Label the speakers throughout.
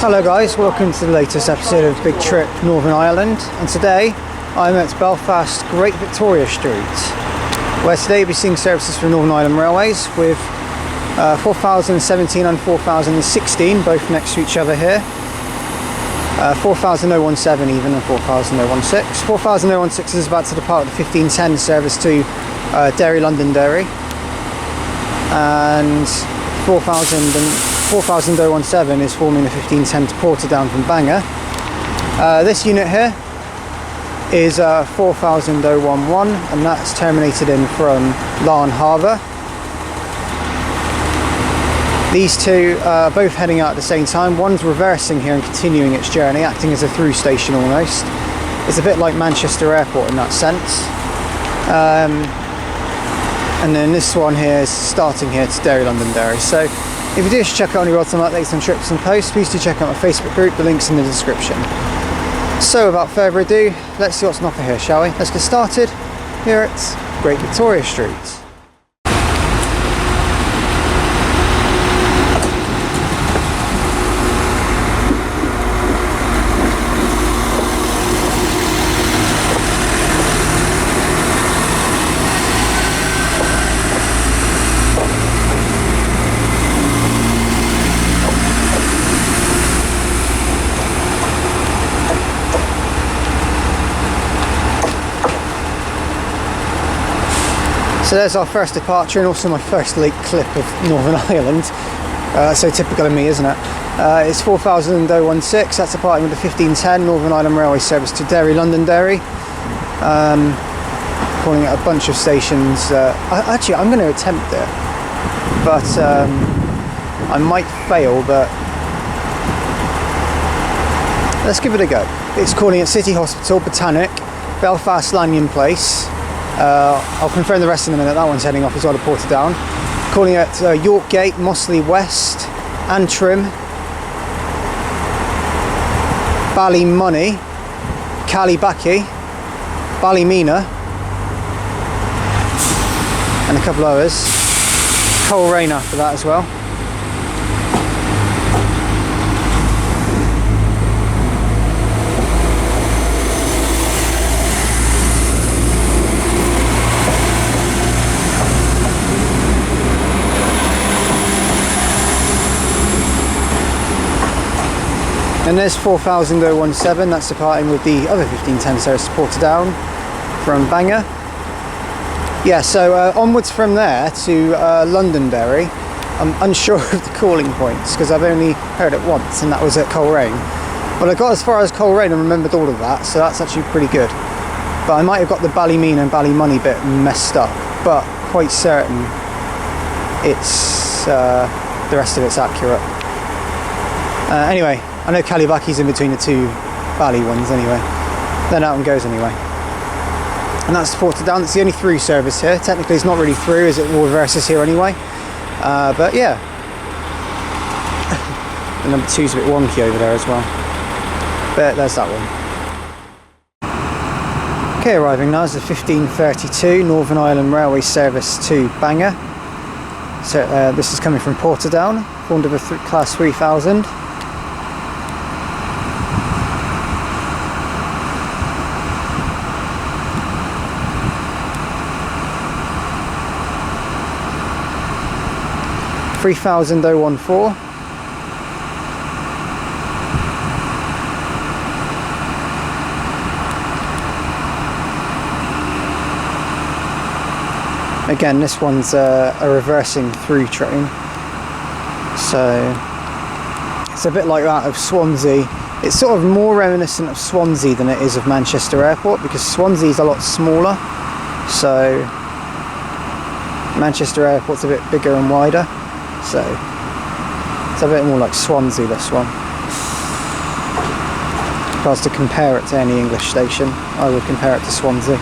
Speaker 1: Hello guys, welcome to the latest episode of Big Trip Northern Ireland, and today I'm at Belfast Great Victoria Street, where today we'll be seeing services from Northern Ireland Railways with 4017 and 4016 both next to each other here. 4017 even and 4016. 4016 is about to depart with the 1510 service to Derry Londonderry, and 4017 is forming the 1510 to Portadown from Bangor. This unit here is 4011 and that's terminated in from Larne Harbour. These two are both heading out at the same time. One's reversing here and continuing its journey, acting as a through station almost. It's a bit like Manchester Airport in that sense. And then this one here is starting here to Derry Londonderry. So if you do wish to check out any real-time updates on trips and posts, please do check out my Facebook group, the link's in the description. So without further ado, let's see what's on offer here, shall we? Let's get started here at Great Victoria Street. So there's our first departure and also my first late clip of Northern Ireland. So typical of me, isn't it? It's 4016, that's departing with the 1510 Northern Ireland Railway service to Derry Londonderry. Calling at a bunch of stations. Actually, I'm going to attempt it, but I might fail, but let's give it a go. It's calling at City Hospital, Botanic, Belfast Lanyon Place. I'll confirm the rest in a minute. That one's heading off as well to Portadown. Calling at York Gate, Mossley West, Antrim, Ballymoney, Callybaccy, Ballymena, and a couple others. Coleraine after that as well. And there's 4017, that's departing with the other 1510 service to Portadown from Bangor. Yeah, so onwards from there to Londonderry. I'm unsure of the calling points because I've only heard it once, and that was at Coleraine. But I got as far as Coleraine and remembered all of that, so that's actually pretty good. But I might have got the Ballymena and Ballymoney bit messed up, but quite certain it's the rest of it's accurate. Anyway, I know Callybaccy's in between the two Bally ones anyway. Then out and goes anyway. And that's Portadown. It's the only through service here. Technically it's not really through as it all reverses here anyway. But yeah. The number 2's a bit wonky over there as well. But there's that one. Okay, arriving now is the 1532 Northern Ireland Railway service to Bangor. So this is coming from Portadown, formed of a class 3000. (3014). Again, this one's a reversing through train, so it's a bit like that of Swansea. It's sort of more reminiscent of Swansea than it is of Manchester Airport, because Swansea is a lot smaller, so Manchester Airport's a bit bigger and wider. So it's a bit more like Swansea, this one. If I was to compare it to any English station, I would compare it to Swansea.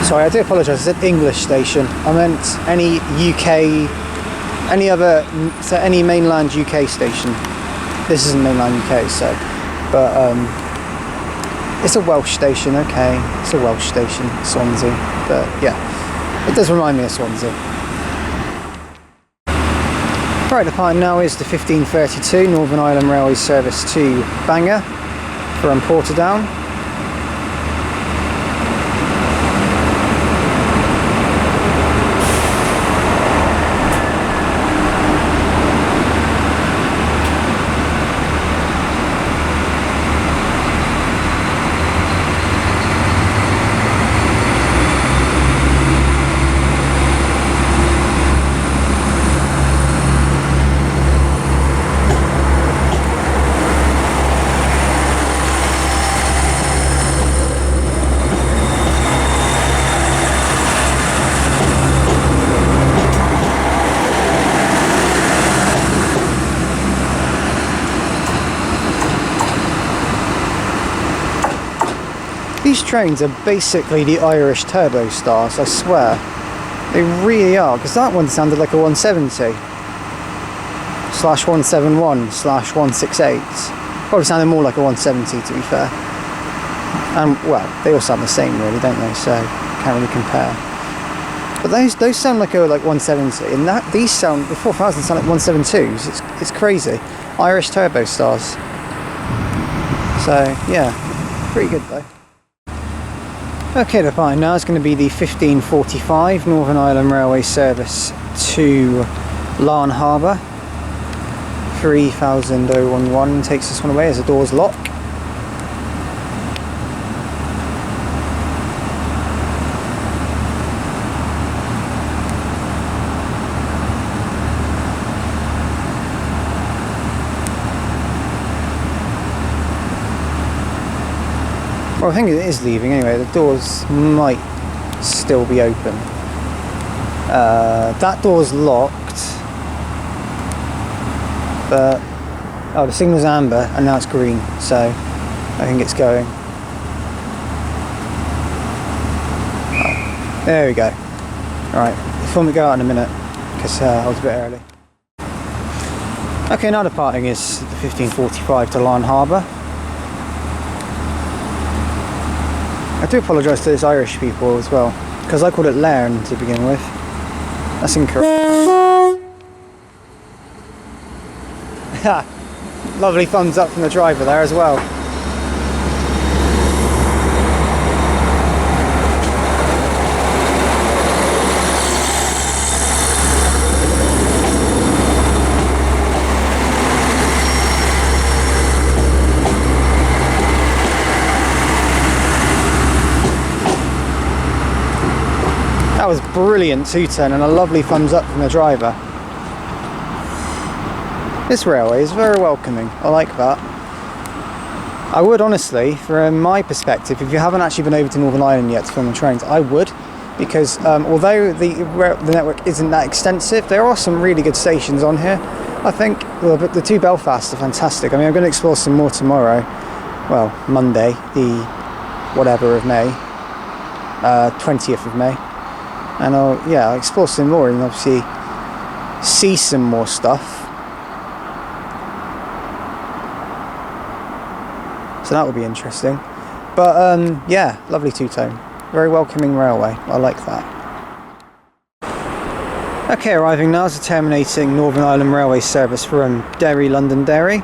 Speaker 1: Sorry, I do apologise, I said English station. I meant any UK, any mainland UK station. This isn't mainland UK, so, but it's a Welsh station, okay. It's a Welsh station, Swansea, but yeah, it does remind me of Swansea. Right, the part now is the 1532 Northern Ireland Railways service to Bangor from Portadown. These trains are basically the Irish turbo stars, I swear. They really are, because that one sounded like a 170/171/168. Probably sounded more like a 170 to be fair. And well, they all sound the same really, don't they? So can't really compare. But those sound like 170, and the 4000 sound like 172s. It's crazy. Irish turbo stars. So yeah, pretty good though. Okay, the fine. Now it's going to be the 1545 Northern Ireland Railway service to Larne Harbour. 3011 takes this one away as the doors lock. Well, I think it is leaving anyway. The doors might still be open. That door's locked, but the signal's amber and now it's green, so I think it's going. Oh, there we go. Alright, the film will go out in a minute because I was a bit early. Okay, now departing is the 1545 to Larne Harbour. I do apologise to those Irish people as well, because I called it Lairn to begin with. That's incorrect. Lovely thumbs up from the driver there as well. That was brilliant two-turn and a lovely thumbs up from the driver. This railway is very welcoming, I like that. I would honestly, from my perspective, if you haven't actually been over to Northern Ireland yet to film the trains, I would, because although the network isn't that extensive, there are some really good stations on here. I think the two Belfasts are fantastic. I mean, I'm going to explore some more tomorrow, well, Monday, the whatever of May, 20th of May. And I'll explore some more and obviously see some more stuff. So that will be interesting. But yeah, lovely two-tone. Very welcoming railway. I like that. Okay, arriving now is the terminating Northern Ireland Railway service from Derry, Londonderry.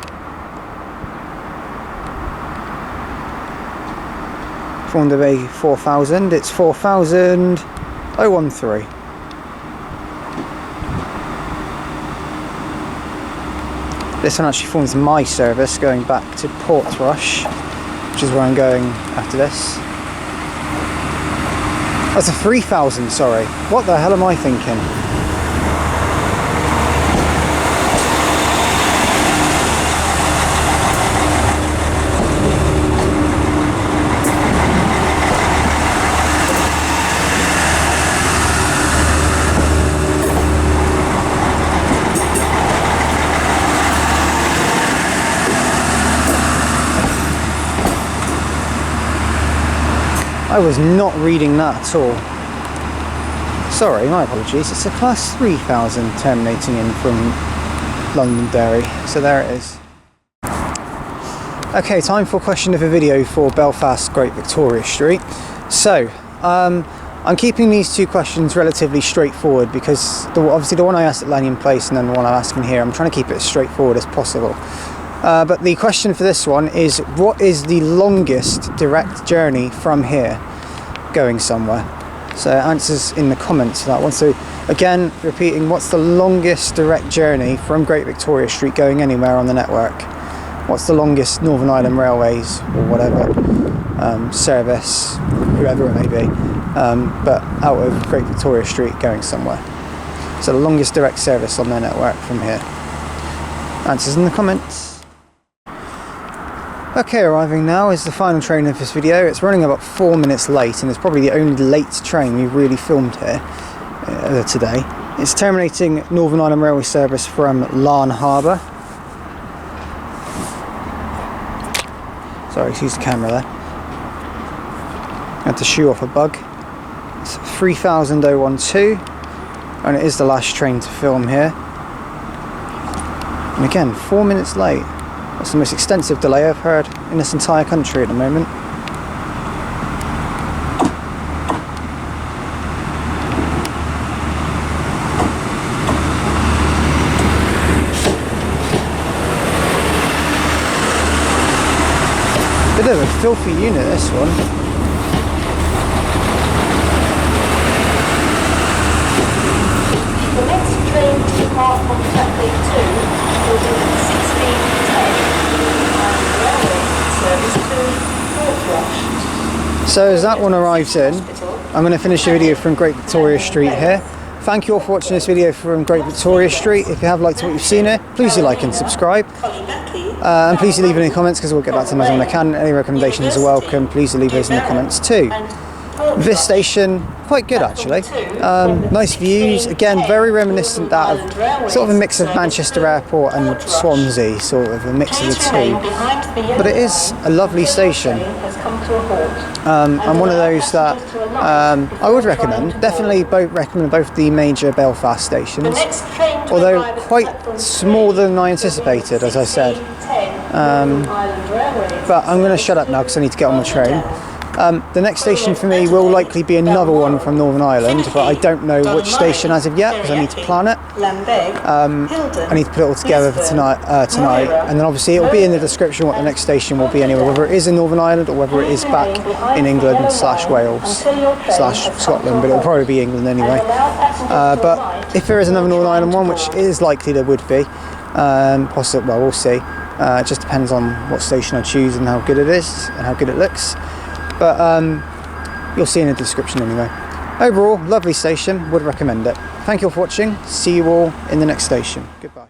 Speaker 1: Formed of a 4000. It's 4013. This one actually forms my service going back to Portrush, which is where I'm going after this. That's a 3000, sorry. What the hell am I thinking? I was not reading that at all. Sorry, my apologies. It's a class 3000 terminating in from Londonderry. So there it is. Okay, time for question of the video for Belfast Great Victoria Street. So, I'm keeping these two questions relatively straightforward because obviously the one I asked at Lanyon Place and then the one I'm asking here, I'm trying to keep it as straightforward as possible. But the question for this one is, what is the longest direct journey from here going somewhere? So answers in the comments for that one. So again, repeating, what's the longest direct journey from Great Victoria Street going anywhere on the network? What's the longest Northern Ireland Railways or whatever service, whoever it may be, but out of Great Victoria Street going somewhere? So the longest direct service on their network from here. Answers in the comments. Okay, arriving now is the final train of this video. It's running about 4 minutes late and it's probably the only late train we've really filmed here today. It's terminating Northern Ireland Railway service from Larne Harbour. Sorry, excuse the camera there. I had to shoo off a bug. It's 3012 and it is the last train to film here. And again, 4 minutes late. That's the most extensive delay I've heard in this entire country at the moment. Bit of a filthy unit, this one.
Speaker 2: The next train to depart on platform 2 will be 1610 service to Portrush.
Speaker 1: So as that one arrives in, I'm going to finish the video from Great Victoria Street here. Thank you all for watching this video from Great Victoria Street. If you have liked what you've seen here, please do like and subscribe. And please do leave any comments because we'll get back to them as when I can. Any recommendations are welcome. Please do leave those in the comments too. This station, quite good actually. Nice views. Again, very reminiscent that of sort of a mix of Manchester Airport and Swansea, sort of a mix of the two. But it is a lovely station. And one of those that I would recommend. Definitely recommend both the major Belfast stations. Although quite smaller than I anticipated, as I said. But I'm going to shut up now because I need to get on the train. The next station for me will likely be another one from Northern Ireland, but I don't know which station as of yet because I need to plan it. I need to put it all together for tonight, and then obviously it will be in the description what the next station will be anyway, whether it is in Northern Ireland or whether it is back in England / Wales / Scotland, but it will probably be England anyway. But if there is another Northern Ireland one, which is likely there would be, possibly, well, we'll see. It just depends on what station I choose and how good it is and how good it looks. But you'll see in the description anyway. Overall, lovely station, would recommend it. Thank you all for watching. See you all in the next station. Goodbye.